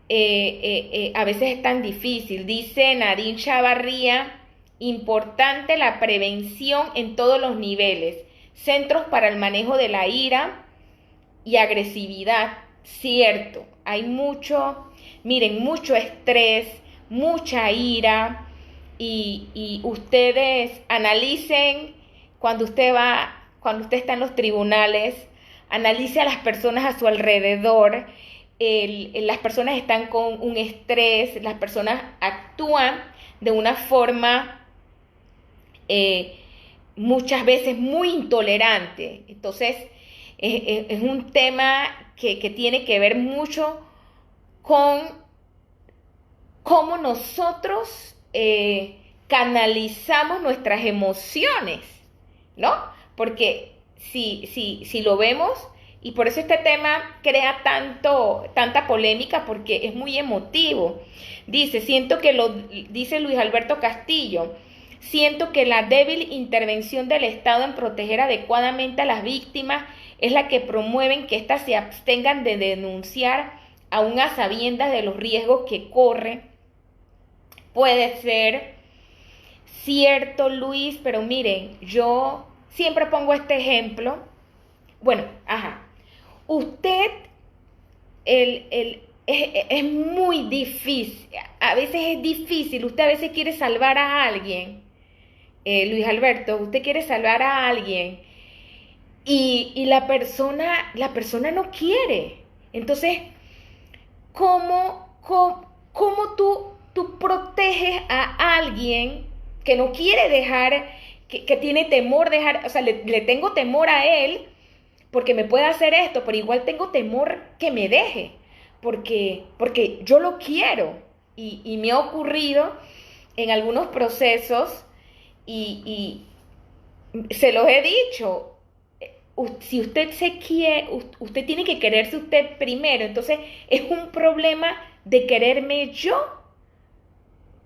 a veces es tan difícil. Dice Nadine Chavarría, importante la prevención en todos los niveles, centros para el manejo de la ira y agresividad, cierto, hay miren, mucho estrés, mucha ira, y ustedes analicen cuando usted está en los tribunales, analice a las personas a su alrededor. Las personas están con un estrés, las personas actúan de una forma muchas veces muy intolerante. Entonces, es un tema que tiene que ver mucho con cómo nosotros canalizamos nuestras emociones, ¿no? Porque si lo vemos, y por eso este tema crea tanta polémica, porque es muy emotivo. Dice Luis Alberto Castillo, siento que la débil intervención del Estado en proteger adecuadamente a las víctimas es la que promueven que éstas se abstengan de denunciar aún a sabiendas de los riesgos que corre. Puede ser cierto, Luis, pero miren, yo siempre pongo este ejemplo. Bueno, ajá. Usted, es muy difícil, a veces es difícil, usted a veces quiere salvar a alguien, Luis Alberto, usted quiere salvar a alguien y la persona no quiere. Entonces, ¿cómo tú proteges a alguien que no quiere dejar, que tiene temor dejar, o sea, le tengo temor a él porque me puede hacer esto, pero igual tengo temor que me deje, porque yo lo quiero, y me ha ocurrido en algunos procesos, y se los he dicho, si usted se quiere, usted tiene que quererse usted primero. Entonces es un problema de quererme yo,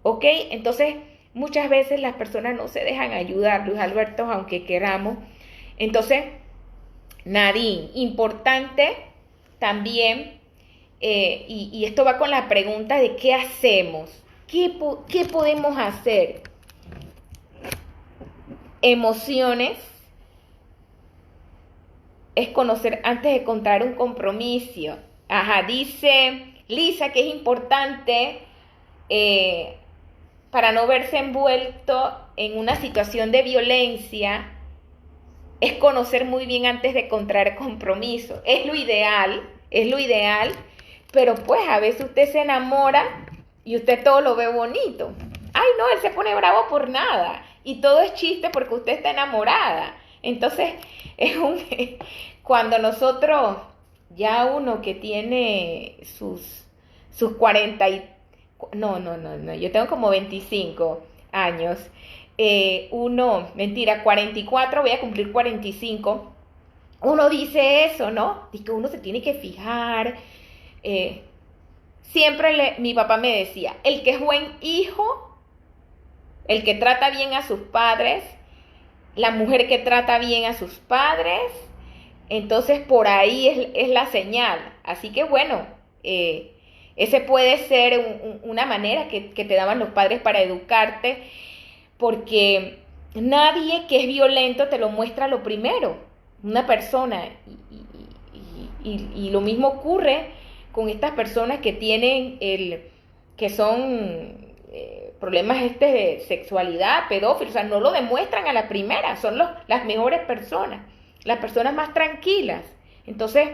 ¿ok? Entonces muchas veces las personas no se dejan ayudar, Luis Alberto, aunque queramos. Entonces, Nadine, importante también, y esto va con la pregunta de qué hacemos, qué podemos hacer. Emociones es conocer antes de contraer un compromiso. Ajá, dice Lisa que es importante para no verse envuelto en una situación de violencia, es conocer muy bien antes de contraer compromiso. Es lo ideal, pero pues a veces usted se enamora y usted todo lo ve bonito. Ay, no, él se pone bravo por nada y todo es chiste porque usted está enamorada. Entonces, es un cuando nosotros, ya uno que tiene sus 40 y, no, yo tengo como 25 años, mentira, 44, voy a cumplir 45, uno dice eso, ¿no? Dice que uno se tiene que fijar. Siempre mi papá me decía, el que es buen hijo, el que trata bien a sus padres, la mujer que trata bien a sus padres, entonces por ahí es la señal. Así que bueno, ese puede ser una manera que te daban los padres para educarte, porque nadie que es violento te lo muestra lo primero, una persona. Y lo mismo ocurre con estas personas que tienen que son problemas de sexualidad, pedófilos, o sea, no lo demuestran a la primera, son las mejores personas, las personas más tranquilas. Entonces,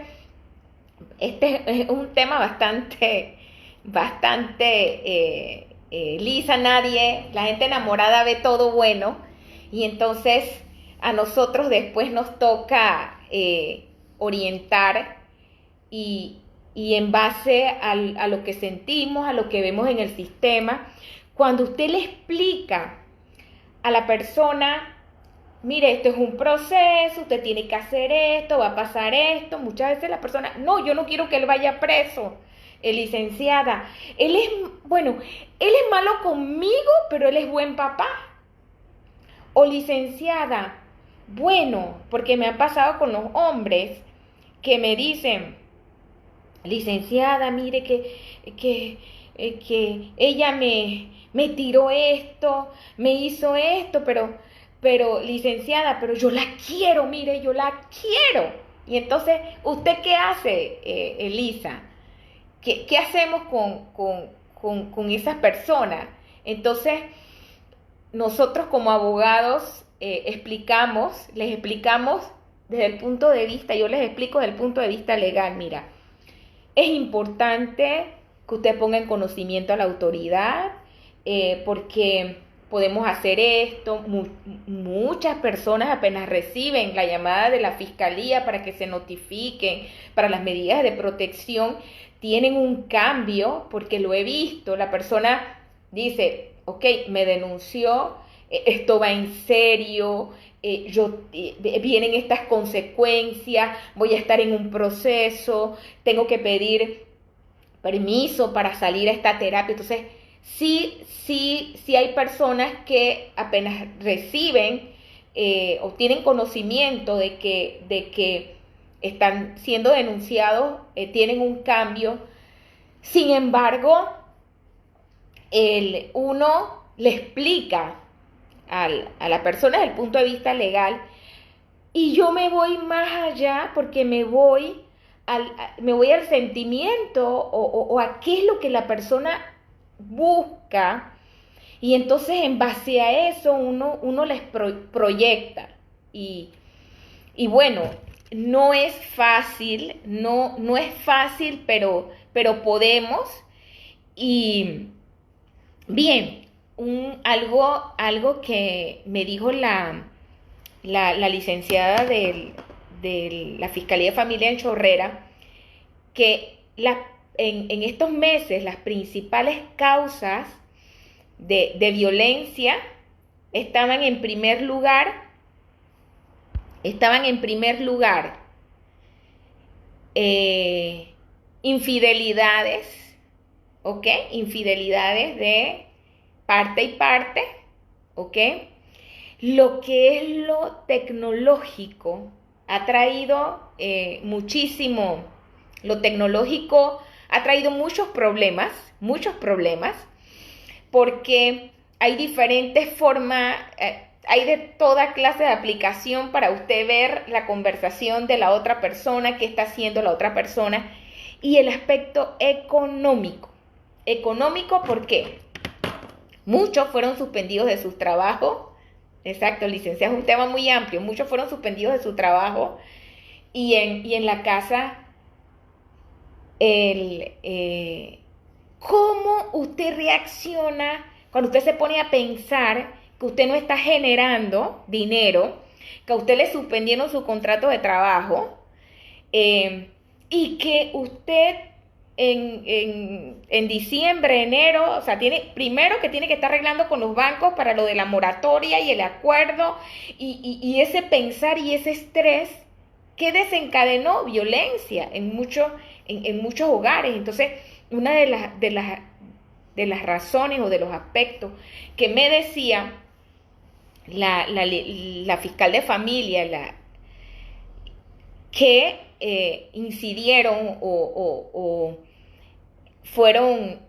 este es un tema bastante lisa. La gente enamorada ve todo bueno, y entonces a nosotros después nos toca orientar y en base a lo que sentimos, a lo que vemos en el sistema. Cuando usted le explica a la persona, mire, esto es un proceso, usted tiene que hacer esto, va a pasar esto, muchas veces la persona, no, yo no quiero que él vaya preso, licenciada, él es malo conmigo, pero él es buen papá. O licenciada, bueno, porque me ha pasado con los hombres que me dicen, licenciada, mire que ella me tiró esto, me hizo esto, pero licenciada, pero yo la quiero, mire, yo la quiero. Y entonces, ¿usted qué hace, Elisa? ¿Qué hacemos con esas personas? Entonces, nosotros como abogados les explicamos desde el punto de vista, yo les explico desde el punto de vista legal. Mira, es importante que usted ponga en conocimiento a la autoridad, porque podemos hacer esto. Muchas personas apenas reciben la llamada de la fiscalía para que se notifiquen para las medidas de protección, tienen un cambio, porque lo he visto. La persona dice, ok, me denunció, esto va en serio, vienen estas consecuencias, voy a estar en un proceso, tengo que pedir permiso para salir a esta terapia. Entonces, sí hay personas que apenas reciben o tienen conocimiento de que están siendo denunciados, tienen un cambio. Sin embargo, uno le explica a la persona desde el punto de vista legal, y yo me voy más allá, porque me voy al sentimiento o a qué es lo que la persona busca, y entonces en base a eso uno les proyecta. Y bueno, no es fácil, no es fácil, pero podemos. Y bien, algo que me dijo la licenciada de la Fiscalía de Familia en Chorrera, que en estos meses las principales causas de violencia estaban en primer lugar, infidelidades, ¿ok? Infidelidades de parte y parte, ¿ok? Lo que es lo tecnológico ha traído muchísimo. Lo tecnológico ha traído muchos problemas, porque hay diferentes formas, hay de toda clase de aplicación para usted ver la conversación de la otra persona, qué está haciendo la otra persona, y el aspecto económico. Económico, ¿por qué? Muchos fueron suspendidos de sus trabajos. Exacto, licenciada, es un tema muy amplio. Muchos fueron suspendidos de su trabajo, y en la casa el, cómo usted reacciona cuando usted se pone a pensar que usted no está generando dinero, que a usted le suspendieron su contrato de trabajo, y que usted en diciembre, enero, o sea, primero que tiene que estar arreglando con los bancos para lo de la moratoria y el acuerdo, y ese pensar y ese estrés que desencadenó violencia en muchos hogares. Entonces, una de las razones o de los aspectos que me decía la fiscal de familia, que incidieron o fueron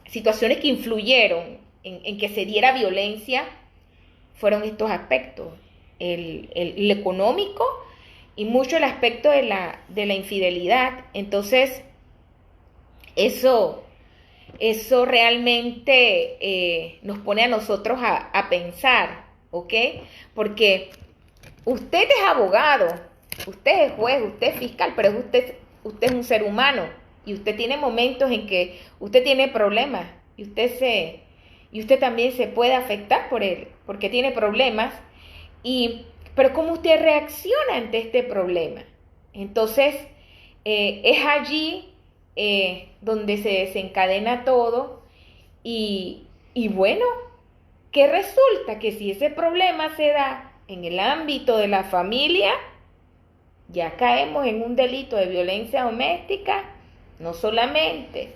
situaciones que influyeron en que se diera violencia, fueron estos aspectos, el económico y mucho el aspecto de la infidelidad. Entonces, eso realmente nos pone a nosotros a pensar, ¿ok? Porque usted es abogado, usted es juez, usted es fiscal, pero usted es un ser humano y usted tiene momentos en que usted tiene problemas y usted también se puede afectar por él, porque tiene problemas, pero ¿cómo usted reacciona ante este problema? Entonces, es allí donde se desencadena todo y bueno, ¿qué resulta? Que si ese problema se da en el ámbito de la familia, ya caemos en un delito de violencia doméstica. No solamente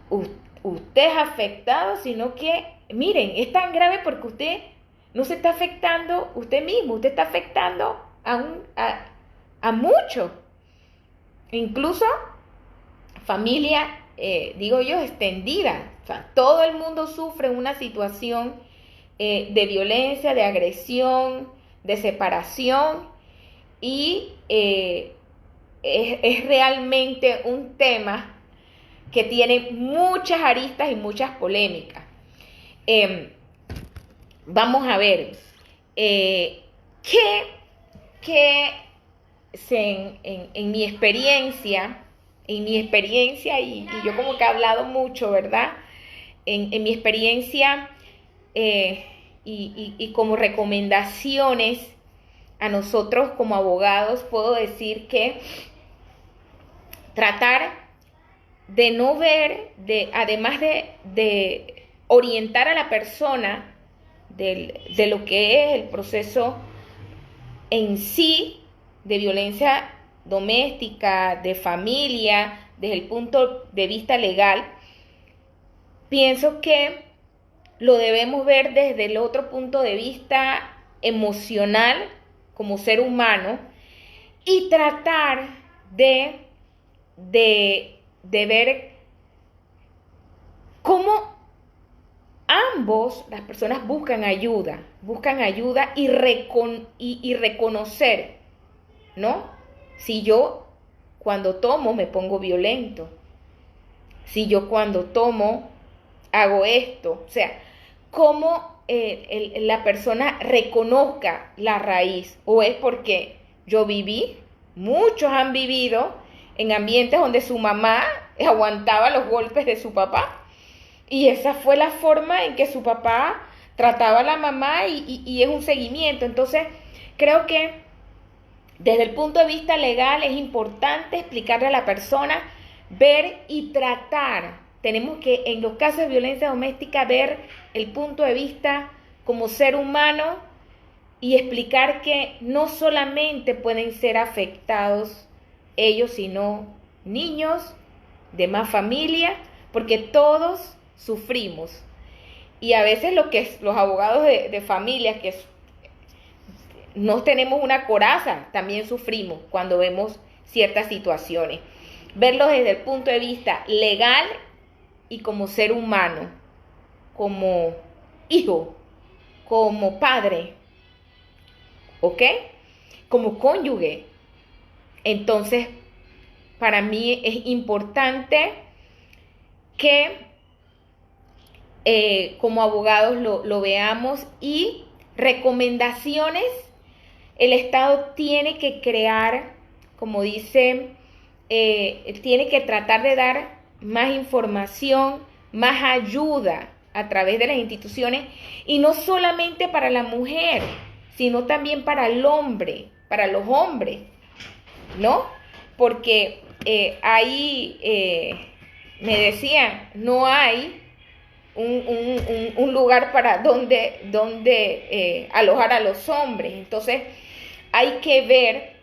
usted es afectado, sino que, miren, es tan grave porque usted no se está afectando usted mismo, usted está afectando a muchos, incluso familia, digo yo, extendida. O sea, todo el mundo sufre una situación de violencia, de agresión, de separación, y es realmente un tema que tiene muchas aristas y muchas polémicas. Vamos a ver qué en mi experiencia, y yo como que he hablado mucho, ¿verdad? En mi experiencia y como recomendaciones a nosotros como abogados, puedo decir que tratar de no ver, además de orientar a la persona de lo que es el proceso en sí de violencia doméstica, de familia, desde el punto de vista legal, pienso que lo debemos ver desde el otro punto de vista emocional, como ser humano, y tratar de ver cómo ambos, las personas buscan ayuda y reconocer, ¿no? Si yo cuando tomo me pongo violento, si yo cuando tomo hago esto, o sea, cómo la persona reconozca la raíz, o es porque yo viví, muchos han vivido en ambientes donde su mamá aguantaba los golpes de su papá, y esa fue la forma en que su papá trataba a la mamá y es un seguimiento. Entonces, creo que desde el punto de vista legal es importante explicarle a la persona, ver y tratar. Tenemos que, en los casos de violencia doméstica, ver el punto de vista como ser humano y explicar que no solamente pueden ser afectados ellos, sino niños, demás familia, porque todos sufrimos. Y a veces los abogados de familia que no tenemos una coraza, también sufrimos cuando vemos ciertas situaciones. Verlo desde el punto de vista legal y como ser humano, como hijo, como padre, ¿ok? Como cónyuge. Entonces, para mí es importante que como abogados lo veamos, y recomendaciones. El Estado tiene que crear, como dice tiene que tratar de dar más información, más ayuda a través de las instituciones, y no solamente para la mujer, sino también para el hombre, para los hombres, ¿no? Porque ahí me decían, no hay un lugar para donde alojar a los hombres. Entonces hay que ver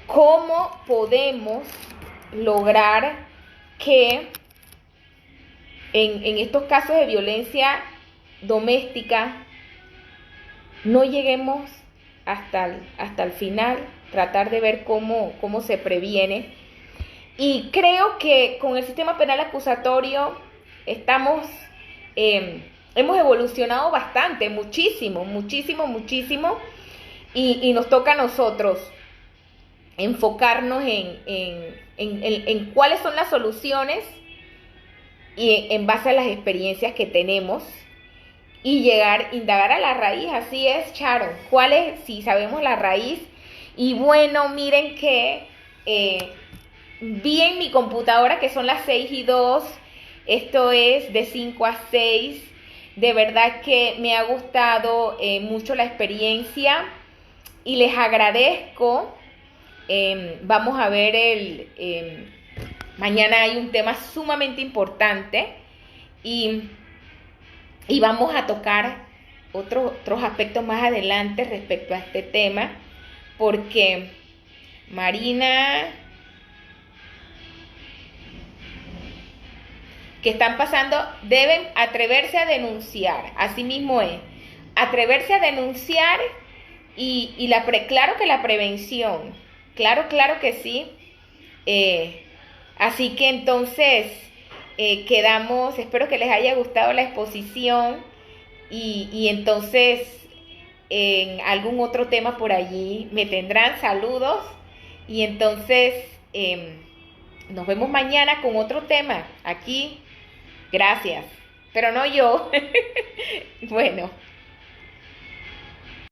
cómo podemos lograr que en estos casos de violencia doméstica no lleguemos hasta el final, tratar de ver cómo se previene. Y creo que con el sistema penal acusatorio hemos evolucionado bastante, muchísimo, y nos toca a nosotros enfocarnos en cuáles son las soluciones y en base a las experiencias que tenemos y indagar a la raíz. Así es, Charo. ¿Cuál es? Si sabemos la raíz. Y bueno, miren que vi en mi computadora que son las 6:02. Esto es de 5 a 6. De verdad que me ha gustado mucho la experiencia y les agradezco. Vamos a ver mañana hay un tema sumamente importante y vamos a tocar otros aspectos más adelante respecto a este tema, porque Marina, que están pasando, deben atreverse a denunciar, así mismo es, atreverse a denunciar claro que la prevención, claro que sí. Así que entonces quedamos, espero que les haya gustado la exposición y entonces en algún otro tema por allí me tendrán. Saludos y entonces nos vemos mañana con otro tema aquí. Gracias, pero no yo. Bueno.